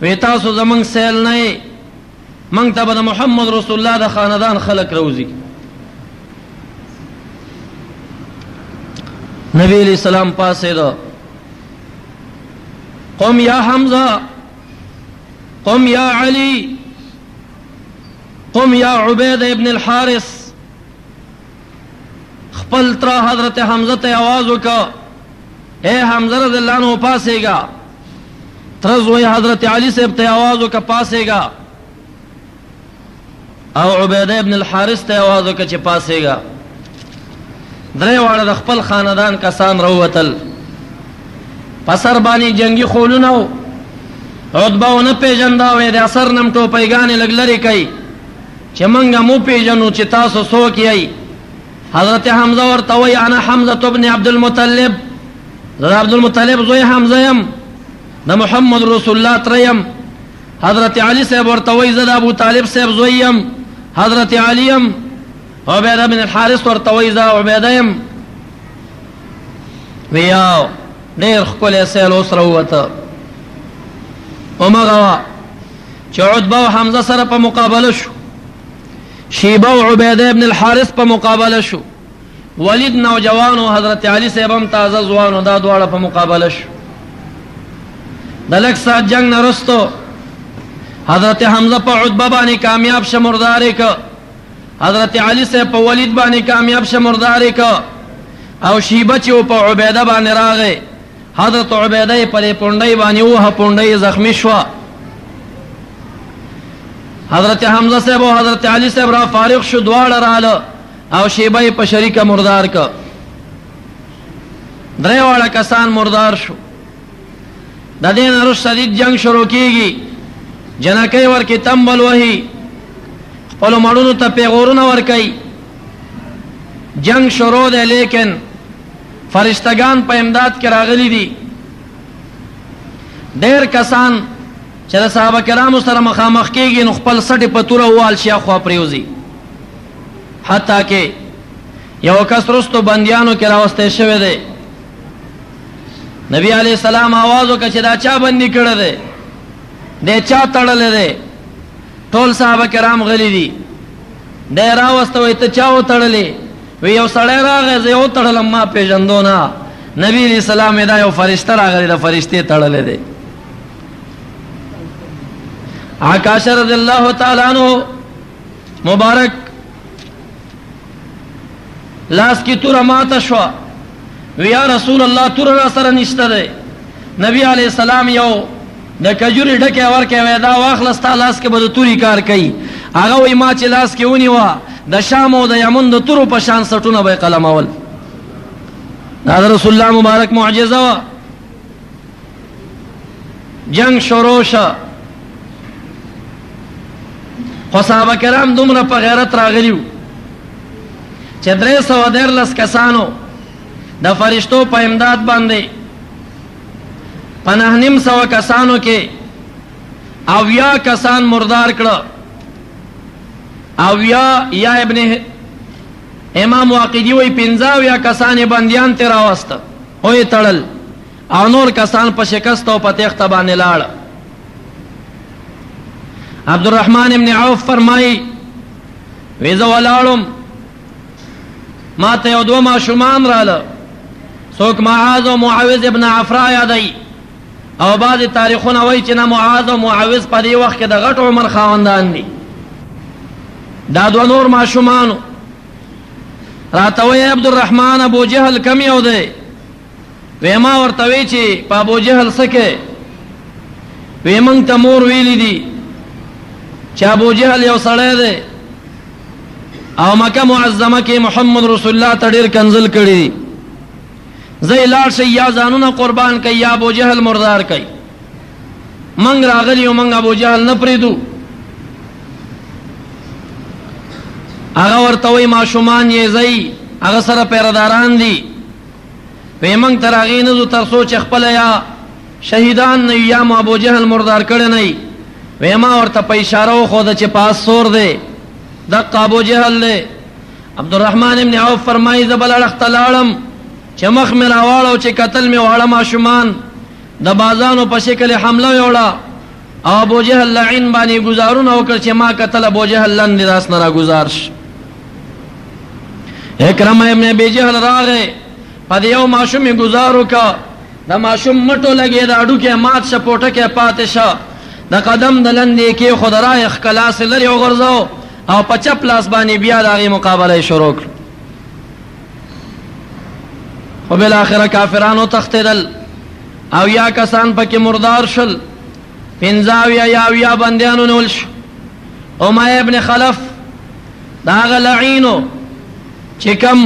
وی تاسو زموږ سیل نه یئ، موږ ته به د محمد رسول الله د خاندان خلک روزي. نبی علیہ السلام پاسېده، قم یا حمزه، قم یا علی، قم یا عبید ابن الحارث. خپل تر حضرت حمزه ته आवाज وکړه، اے حمزه رضی اللہ عنہ پاسېږه. تر زوی حضرت علی صاحب ته आवाज وکړه پاسېږه، او عبید ابن الحارث ته आवाज وکړه چې پاسېږه. درې واړه د خپل خاندان کسان راووتل، په سر باندې جنگي خولونه و. عتبه ونه پېژنده، وی د اثر نم ټوپیګانې لږ لرې کوي چې موږ مو پېژنو چې تاسو څوک یئ. حضرت حمزه ورته وایي انا حمزه ابن عبدالمطلب، زه د عبدالمطلب زوی حمزه یم، د محمد رسول الله تره یم. حضرت علی صاحب ورته وایي زه د ابو طالب صاحب زوی یم، حضرت علی یم. عبیده بن الحارث ورته وایي زه عبیده یم. ویاو ډېر ښکلی سیل اوس راووته. همغه وه چې عتبه او حمزه سره په مقابله شو، شیبه او عبیده ابن الحارث په مقابله شو، ولید نوجوان او حضرت علی صاحب هم تازه ځوان او دا دواړه په مقابله شو. د لږ ساعت جنگ نه وروستو حضرت حمزه په عتبه باندې کامیاب شه، مردار یې که. حضرت علی صاحب په ولید باندې کامیاب شه، مردار یې که. او شیبه چې په عبیده باندې راغی، حضرت عبیده یې په دې پونډۍ باندې ووهه، پونډۍ یې زخمي شوه. حضرت حمزه صاحب او حضرت علی صاحب را فارغ شو، دواړه راله او شیبه یې په شریکه مردار که. درې واړه کسان مردار شو. د دې نه وروسته شدید جنگ شروع کېږي، جنکۍ ورکې تمبل وهي، خپلو مړونو ته پیغورونه ورکوي. جنگ شروع دی، لیکن فرشتگان په امداد کې راغلي دي. ډېر کسان چې د صحابه کرامو سره مخامخ کېږي نو خپل سټې په توره ووال شي، اخوا پرېوځي. حتی کې یو کس رستو بندیانو کې راوسته شوی دی. نبی علیہ السلام आवाज وکړ چې دا چا بندي کړی دی، دی چا تړلی دی؟ ټول صحابه کرام غلي دي. دی راوسته وایي ته چا وتړلی؟ وی یو سړی راغی زه یې وتړلم ما پېژندو نه. نبی علیہ السلام دا یو فرشته راغلی د فرشتې تړلی دی. عکاشہ رضی اللہ تعالی عنہ مبارک لاس کی تور ماته شوه. وی یا رسول الله تور را سره نشته دی. نبی علیہ السلام یو د کجوري ډکه ورکه وې دا واخلستا لاس کې به د توري کار کوي. هغه وی ما چې لاس کې ونیوه د شام او د یمن د تورو په شان سټونه به قلمول. دا رسول الله مبارک معجزه وا. جنگ شروع شو. خو صحابه کرام دومره په غیرت راغلیو چې 313 کسانو د فرشتو په امداد باندې 950 کسانو کې 80 کسان مردار کړه. 80 یا ابن امام واقدی وی 50 کسان بندیان ته راوسته او یې تړل او نور کسان په شکست او په تخته باندې لاړ. عبدالرحمن ابن عوف فرمائی وی زه ولاړم ما ته یو دوه ماشومان راله، څوک معاذ او معاوض ابن عفرا یادوي او بعض تاریخونه وایي چې نه معاذ او معاوض په دې وخت کې د غټ عمر خاوندان دي. دا دوه نور ماشومانو راته وایي عبدالرحمن ابو جهل کم یو دی؟ وی ما ورته وی چې په ابو جهل څه کې؟ وی موږ ته مور ویلی دي چې ابو جهل یو سړی دی او مکه معظمه کې محمد رسول الله ته ډېر کنزل کړي. زه لاړ شئ یا ځانونه قربان کوي یا ابو جهل مردار کوي. موږ راغلي یو موږ ابو جهل نه پرېږدو. هغه ورته وایي ماشومان یې ځئ هغه سره پیرداران دي. وی موږ تر هغې نه ځو تر څو چې خپله یا شهیدان نه وي یا مو ابو جهل مردار کړی نه وي. وی ما ورته په اشاره وښوده چې پاس سور دی دقه ابو جهل دی. عبدالرحمن ابن عوف فرمایي زه بل اړخ ته لاړم چې مخ مې راواړو چې کتل مې واړه ماشومان د بازانو په شکل حمله ویوړه او ابو جهل لعین باندې ګزارونه وکړ چې ما کتل ابو جهل لاندې داس نه راګزار شي. اکرمه ابن ابي جهل راغی په دې یو ماشوم یې ګزار وکړه. د ماشوم مټو لګېد هډوکی مات شه پوټکی پاتې شه. د قدم د لندې کې خو د رایخ کلاس لرې وغورځو او په چپ لاس باندې بیا د هغې مقابله یې شروع کړه. خو بالاخره کافرانو تښتېدل او یا کسان پکې مردار شل. 50 یا 80 بندیانو نیول شو. امیه ابن خلف د هغه لعینو چې کم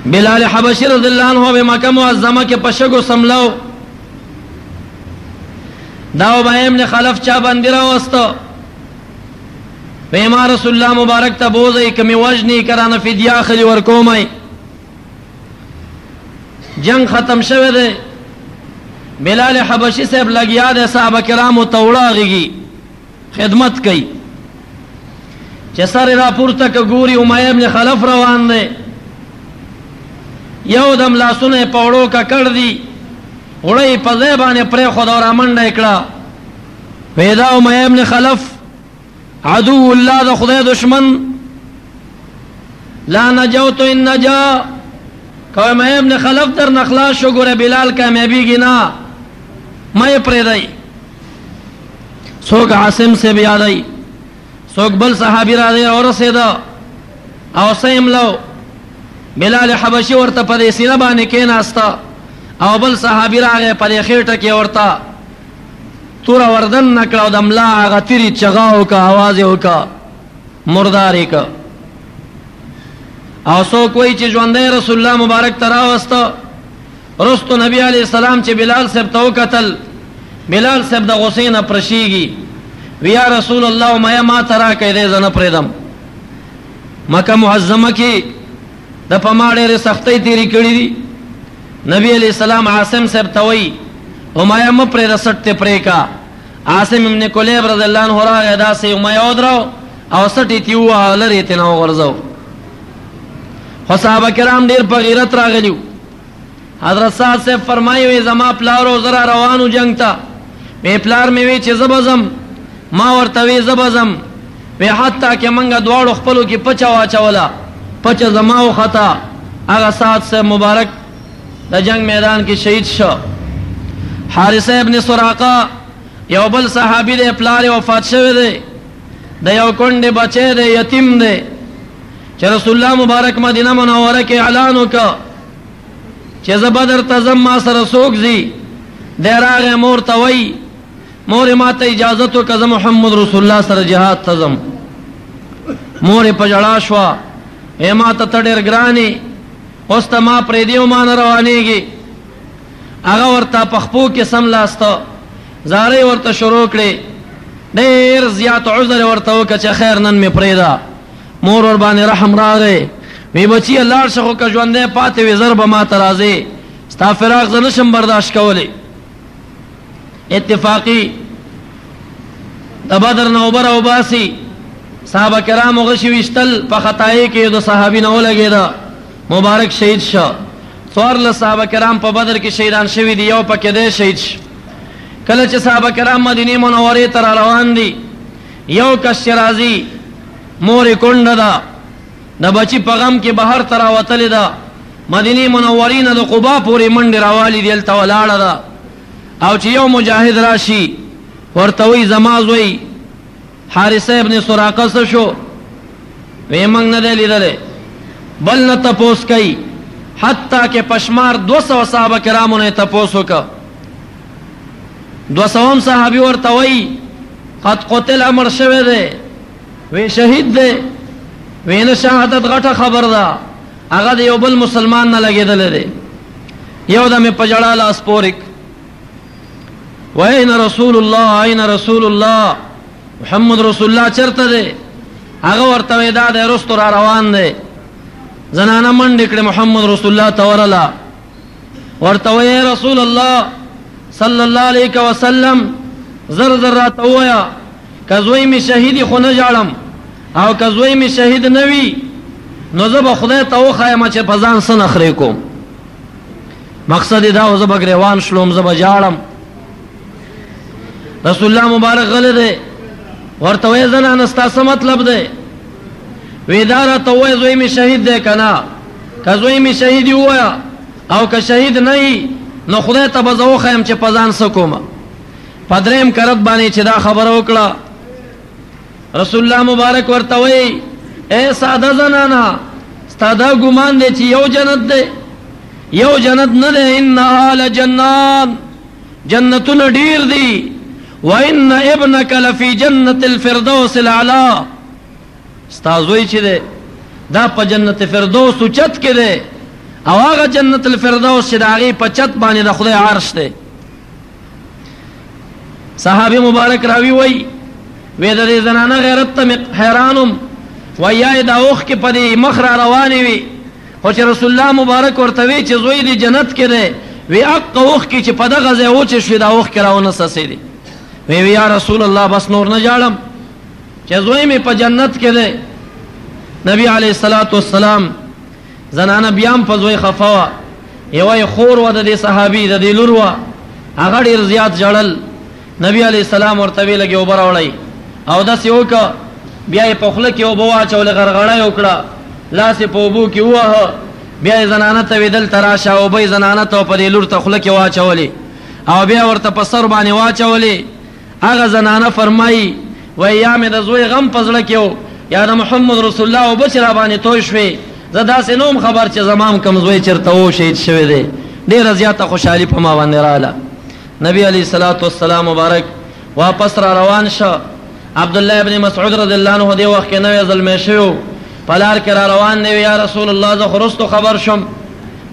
بلال حبشی رضی اللہ عنہ به مکه معظمه کې په شګو سملو. دا امیه ابن خلف چا باندې راوسته؟ وی ما رسول الله مبارک ته بوځئ که مې وژني که رانه فدیه اخلي ورکومی. جنگ ختم شوی دی. بلال حبشی صاحب لګیا دی صحابه کرامو ته وړاغېږي خدمت کوي چې سر را پورته که ګوري امیه ابن خلف روان دی. یو دم لاسونه په وړو ککړ دي وړی په ځای باندې پرېښود او رامنډه یې کړه. وی دا امیه ابن خلف عدو الله د خدای دشمن لا نجوت ان نجا. که امیه ابن خلف در نخلاص شو ګوره بلال کامیابیږي نه مه یې پرېږدئ. څوک عاصم صاحب یادوي، څوک بل صحابي راځي ورسېده او سیملو بلال حبشي ورته په دې سینه باندې کېناسته او بل صحابي راغی په دې خېټه کې ورته توره وردن نه کړه او د ملا هغه تیرې چغا وکړه اواز یې وکړه مردار یې کړه. او څوک وایي چې ژوندی رسول الله مبارک ته راوسته. رستو نبی علیہ السلام چې بلال صاحب ته وکتل بلال صاحب د غصې نه پرشیږي. وی یا رسول الله امیه ما ته راکئ دی زه نه پرېږدم. مکه معظمه کې د په ما ډېرې سختۍ تېرې کړي دي. نبی علیہ السلام عاصم صاحب ته وایي امیه مه پرېږده سټ ته پرې کا عاصم ابن کلیب رضی اللہ عنہ راغی داسې امیود راو او سټی تیوه لرې تېنه وغورځو. خو صحابه کرام ډېر په غیرت راغلیو. حضرت سعد صاحب فرمایي وی زما پلارو زرا روانو جنگ ته، وی پلار مې وی چې زه به ځم، ما ورته وی زه به ځم، وی حتی که منګه دواړو خپلو کې پچه واچوله، پچه زما وخته. هغه سعد صاحب مبارک د جنگ میدان کې شهید شو. حارثه ابن سراقه یو بل صحابي دی، پلار وفات شوی دی، د یو کونډې بچی دی، یتیم دی، چې رسول الله مبارک مدینه منوره کې اعلان وکړ چې زه بدر ته ځم، ما سره څوک ځي؟ دی راغی مور ته وایي مور ما ته اجازت وکړه زه محمد رسول الله سره جهاد ته ځم. مور یې په ژړا شوه، ای ما ته ته ډېر ګران یې، اوس ته ما پرېږدي او ما نه روانېږي. هغه ورته په خپو کې سملاسته زارۍ ورته شروع کړې، ډېر زیات عذر یې ورته وکړه چې خیر نن مې پرېږده. مور ور باندې رحم راغی، وی بچیه لاړ شه، خو که ژوندی پاتې وې زر به ما ته راځې، ستا فراق زه نشم برداشت کولی. اتفاقی د بدر نه اوبه راوباسي، صحابه کرامو غشي ویشتل، په خطایي کې د صحابي نه ولګېده، مبارک شهید شو. څوارلس صحابه کرام په بدر کې شهیدان شوي دي، یو پکې دی شهید شو. کله چې صحابه کرام مدینې منورې ته را روان دي، یو کس چې راځي مور یې کونډه ده، د بچي په غم کې بهر ته راوتلې ده، مدینې منورې نه د قبا پورې منډې راوالي دي، هلته ولاړه ده. او چې یو مجاهد راشي ورته وایي زما زوی حارثه ابن سراقه څه شو؟ وی موږ نه دی لیدلی، بل نه تپوس کوي، حتی که پشمار 200 صحابه کرامو نه یې تپوس وکړه. 200م صحابي ورته وایي قد قتل امر شوی دی، وی شهید دی، وی نه شهادت غټه خبر ده، هغه د یو بل مسلمان نه لګېدلی دی. یو دم یې په ژړا لاس پورې وین رسول الله، این رسول الله، محمد رسول الله چرته دی؟ هغه ورته وی دا دی رستو را روان دی. زنانه منډې کړې محمد رسول الله ته ورله، ورته وی رسول الله صلی الله علیه وسلم زر زر راته ووایه که زوی مې شهیدي خو نه ژاړم، او که زوی مې شهید نه وي نو زه به خدای ته وښایم چې په ځان څه نخرې کوم. مقصد یې دا و زه به ګریوان شلوم، زه به ژاړم. رسول الله مبارک غلی دی، ورته وی زنانه ستا څه مطلب دی؟ وی دا راته ووایه زوی مې شهید دی که نه؟ که زوی مې شهید یې ووایه، او که شهید نه یي نو خدای ته به زه وښایم چې په ځان څه کومه. په درېیم کرت باندې چې دا خبره وکړه، رسول الله مبارک ورته وی اے ساده زنانه ستا دا ګمان دی چې یو جنت دی؟ یو جنت نه دی، انها لجنان، جنتونه ډیر دي. وان ابنك لفي جنة الفردوس الاعلى، ستا زوی چې دی دا په جنت فردوس اوچت کې دی، او هغه جنت الفردوس چې د هغې په چت باندې د خدای عرش دی. صحابي مبارک راوي وی وی د دې زنانه غیرت ته حیرانم، وی یا دا اوښکې په دې مخ را روانې وي، خو چې رسول الله مبارک ورته وی چې زوی دې جنت کې دی، وی حقه اوښکې چې په دغه ځای وچې شوې دا اوښکې راونه څڅېدې. وی یا رسول الله بس نور نه ژاړم چې زوی مې په جنت کې دی. نبی علیه الصلاة والسلام زنانه بیا هم په زوی خفه وه، یوه یې خور وه د دې صحابي، د دې لور وه، هغه ډېر زیات ژړل. نبی علیه السلام ورته وی لږې اوبه راوړئ، او داسې وکړه، بیا یې په خوله کې اوبه واچولې، غرغړه یې وکړه، لاس یې په اوبو کې ووهه، بیا یې زنانه ته وی دلته راشه، اوبه یې زنانه ته په دې لور ته خوله کې واچولې، او بیا ورته په سر باندې واچولې. هغه زنانه فرمایي وی یا مې د زوی غم په زړه کې و، یا د محمد رسول الله اوبه چې را باندې توی شوې، زه داسې نه وم خبر چې زما هم کوم زوی چېرته و شهید شوی دی. ډېره زیاته خوشحالي په ما باندې راغله. نبی علیه الصلاة والسلام مبارک واپس را روان شو. عبدالله ابن مسعود رضی الله عنه دې وخت کې نوی ظلمی شوی، په لار کې را روان دی، یا رسول الله زه خو رستو خبر شم،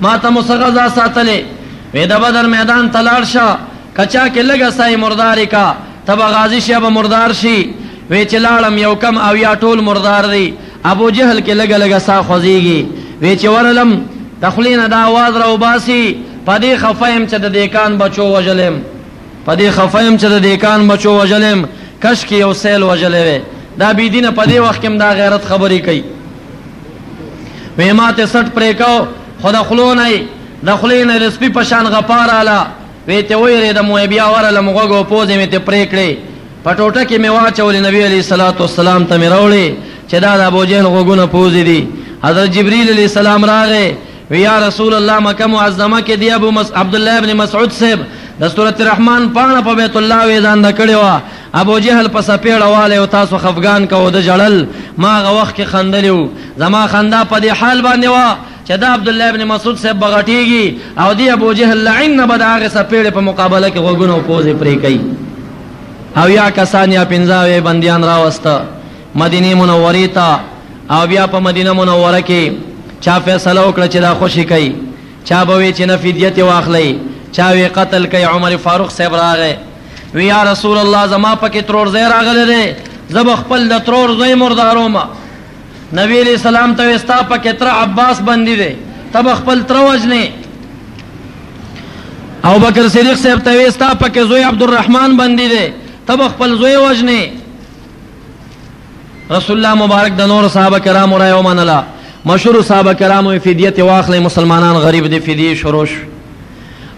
ما ته مو څه غذا ساتلې؟ وی د بدر میدان ته لاړ شه، که چا کې لږه سایې مردارې کا، ته به غازي شي به مردار شي. وی چې لاړم یو کم او یا ټول مردار دی. ابو جهل کې لږه لږه سا خوځېږي. وی چې ورلم د خولې نه دا آواز را وباسي، په دې خفه یم چې د دې کان بچو وژلم، پدې خفایم چې د دیکان بچو وجلم کش کې یو سیل وجلې وي دا بی دینه پدې وخت کې دا غیرت خبرې کوي وې ماته سټ پرې کو خدا خلونه د خلینه رسپی پشان غپار اعلی وې ته وېره د مو بیا ورله مغو پوزې مې ته پرې کړې پټوټه کې مې واچول نبی علی صلوات والسلام ته مې راوړې چې دا د ابو جهل غوګونه پوزې دي حضرت جبرئیل علیہ السلام راغې وی یا رسول الله مکه معظمه کې دی ابو عبد الله ابن مسعود صاحب د سورۃ الرحمن پاڼه په بیت الله وې ځان د کړي وا ابو جهل په سپېړه والے او تاسو خفغان کو د جړل ما غ وخت کې خندلیو زما خندا په دې حال باندې وا چې دا عبد الله ابن مسعود صاحب بغټیږي او دی ابو جهل لعن نه بد هغه سپېړه په مقابله کې غوګونو پوزې پرې کوي او یا کسان یا پنځاوي بنديان راوسته مدینه منورې ته او بیا په مدینه منوره کې چا فیصله وکړه چې دا خوشي کوي چا به وی چې نفیدیت واخلي چا وی قتل کوي عمر فاروق صاحب راغی وی یا رسول الله زما پکې ترور زه راغله ده زب خپل د ترور زوی مرداروما نبی علیہ السلام ته استا پکې تر عباس باندې ده تب خپل تر وجنه ابو بکر صدیق صاحب ته استا پکې زوی عبدالرحمن باندې ده تب خپل زوی وجنه رسول الله مبارک د نور صحابه کرام را یو منلا مشهور صحابه کرام فدیت واخلې مسلمانان غریب دي فدیه شروش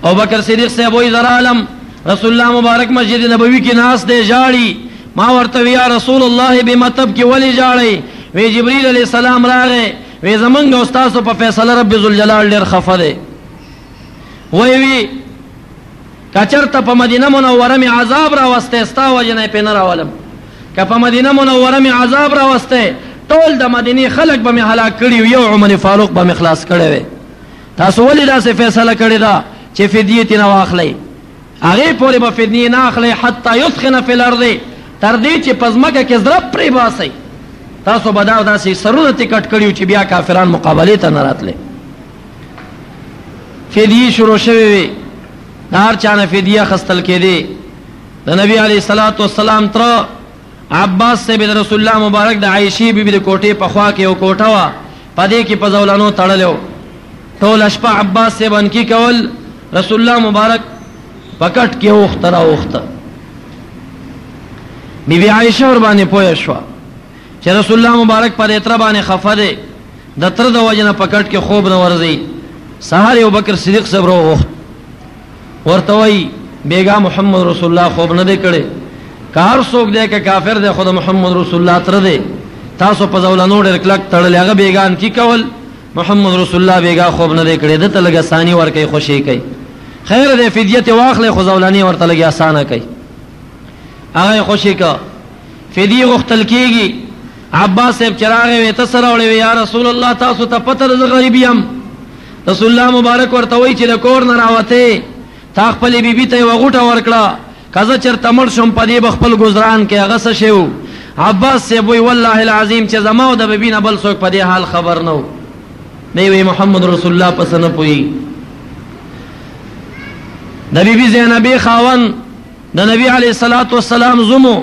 ابو بکر صدیق صاحب وی زرا علم رسول الله مبارک مسجد نبوی کې ناس دے جاړي ما ورته یا رسول الله بمتب کې ولی جاړي وی جبرئیل علیہ السلام راغې وی زمنګ استاد په فیصله رب ذوالجلال ډیر خفه ده وی کچرته په مدینه منوره می عذاب را وسته استا وجنه په نه راولم که په مدینه منوره می عذاب را وسته ټول د مدینه خلک به می هلاک کړي یو عمر فاروق به می خلاص کړي وي تاسو ولې دا څه فیصله کړی دا چې فدیه نه واخلې هغه پورې به فدیه نه اخلي حتی یسخن فی الارض تر دې چې پزماکه کې ضرب پرې باسي تاسو بداو داسې سرونه ټیکټ کړیو چې بیا کافران مقابله ته نه راتله فدیه شروع شوه وي هر چانه فدیه خستل کېدی د نبی علی صلوات والسلام تر عباس سے بن رسول الله مبارک د عائشہ بیبی د کوټه په خوا کې یو کوټه وا پدې کې په زولانو تړلو ټول شپه عباس سے بن کی کول رسول الله مبارک پکټ کې وختره وخته بیبی عائشہ ور باندې پوه شو چې رسول الله مبارک پر اتر باندې خفه ده د تر د وجنه پکټ کې خوب نه ورځي سحر ابو بکر صدیق صبر وخت ورته وی بیگا محمد رسول الله خوب نه دی کړي کار څوک دی که کافر دی خود محمد رسول الله تر دی تاسو په زولانو ډېر کلک تړل هغه بیگان کی کول محمد رسول الله بیگا خوب نه دی کړي د تلګه ثاني ور کوي خوشي کوي خیر دی فدیت واخلې خو زولانی ورته لګي اسانه کوي هغه خوشي کا فدیه غختل کیږي عباس صاحب چراغ وي تسره وړي یا رسول الله تاسو ته پته د غریبیم رسول الله مبارک ورته وی چې د کور نه راوته تا خپل بیبي ته وغوټه ورکړه کزه چرته مړ شم پدې بخپل گزاران کې هغه څه شو عباس سے وی والله العظیم چې زما او د بیبي نه بل څوک پدې حال خبر نو دی وی محمد رسول الله پس نه پوي د بیبي زینب خاون د نبی علی صلوات و سلام زمو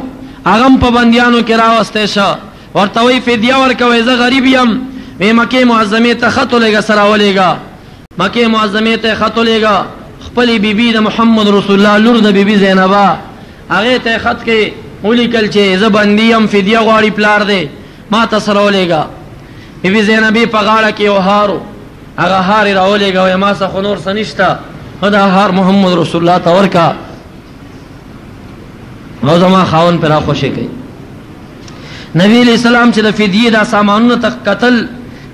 اغم په بندیانو کې راوسته شه ورته وی فدیه ورکوي زه غریب یم وی مکه معظمه ته خط لګا سره ولېګا مکه معظمه ته خط لګا خپل بیبي د محمد رسول الله لور د بیبي زینب هغه ته خط کې ولیکل چې زه بندیم فدیه غواړي پلار دی ما ته سره ولېګا بیبي زینب په غاړه کې یو هارو هغه هار راولېګا وای ما څه نور سنشتا دا هار محمد رسول الله ته ورکا نو زما خاون پر خوشی کوي نبی علیہ السلام چې د فدیه دا سامانونه تک قتل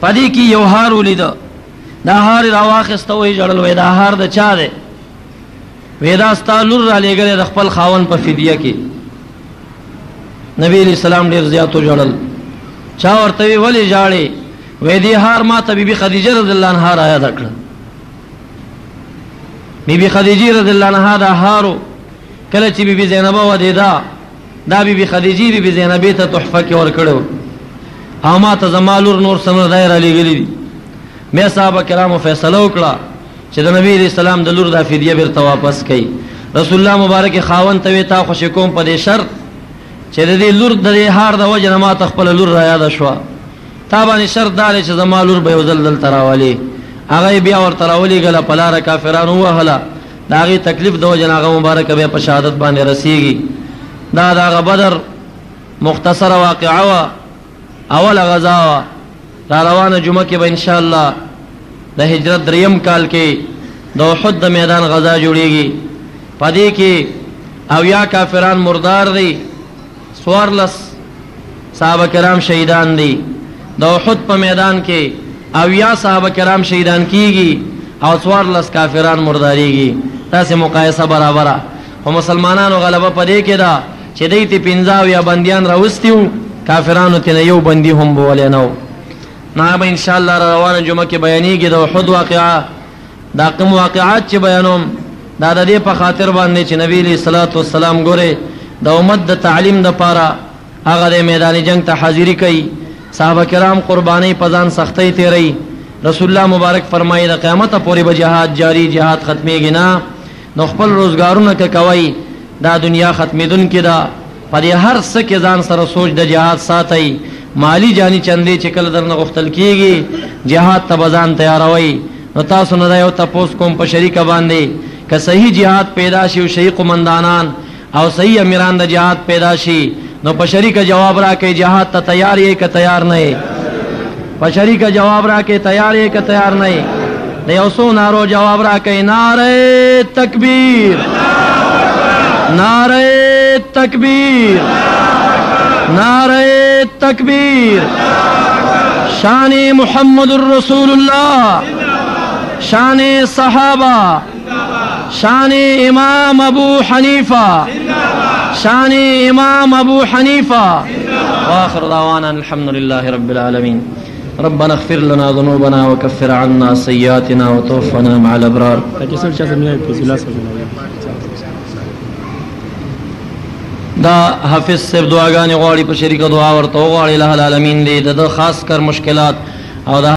پدې کې یو هار ولید دا هار راواخسته وي جړل وې دا هار د چا دی وې دا ستالور را لګره د خپل خاون په فدیه کې نبی علیہ السلام ډیر زیاتو جړل چا ورته وی ولې جاړي وې دې هار ما ته بیبي خدیجه رضی الله عنها را یاد کړ بیبي خدیجه رضی الله عنها دا هارو کله چې بیبي زینب و دې دا بیبي خدیجه بیبي زینب ته تحفه کې ور کړو او ما ته زمالور نور سمر دایره لګلې دي مې صحابه کرامو فیصله وکړه چې د نبی رسول الله د لور د فدیه بیرته واپس کړي رسول الله مبارک خاون ته تا خوشی کوم په دې شرط چې د دې لور د هار د وجه ما ته خپل لور را یاد شو تا باندې شرط دار چې زمالور به وزلدل تراولي هغه بیا ور تراولي غلا پلار کافرانو وهلا داغي تکلیف دو جناغه مبارک به په شهادت باندې رسیږي. دا دغه بدر مختصر واقعه وا، اول غزا وا. را روانه جمعه کې به ان شاء الله د هجرت دریم کال کې د احد د میدان غزا جوړیږي. پدې کې اویا کافران مردار دي، سوارلس صحابه کرام شهیدان دي. د احد په میدان کې اویا صحابه کرام شهیدان کیږي او سوارلس کافران مرداریږي. تاسو مقایسه برابره. او مسلمانانو غلبه پدې کې ده چې دوی ته 15 یا بنديان راوستیو، کافرانو ته یو بندي هم بولې نو. نه به ان شاء الله روانه جمعه کې بیانېږي د احد واقعه. دا کوم واقعات چې بیانوم دا د دې په خاطر باندې چې نبی علیہ الصلوۃ والسلام ګوره د امت د تعلیم د پاره هغه د میدان جنگ ته حاضری کوي. صحابه کرام قربانی پزان سختۍ تیری. رسول الله مبارک فرمایي د قیامت پورې به جهاد جاری، جهاد ختمېږي نه. نو خپل روزګارونه کې کوي، دا دنیا ختمېدون کې ده. په دې هر څه کې ځان سره سوچ د جهاد ساتي. مالی جانی چندې چې کله درنه غوښتل کېږي جهاد ته بزان تیاروي. نو تاسو نه یو تاسو کوم په شریکه باندې که صحیح جهاد پیدا شي او صحیح قومندانان او صحیح امیران د جهاد پیدا شي نو په شریکه جواب راکې جهاد ته تیار یې که تیار نه یې؟ په شریکه جواب راکې تیار یې که تیار نه یې؟ د یو څو نارو جواب راکې نعره تکبیر، نعره تکبیر، نعره تکبیر. شان محمد الرسول اللہ، شان صحابہ، شان امام ابو حنیفہ، شان امام ابو حنیفہ. واخر دعوانا الحمد لله رب العالمين. ربنا اغفر لنا ذنوبنا وكفر عنا سيئاتنا وتوفنا مع الابرار. دا حافظ صاحب دعاګانې غواړي په شریکه دعا ورته وغواړي. الہ العالمین دې د خاص کر مشکلات او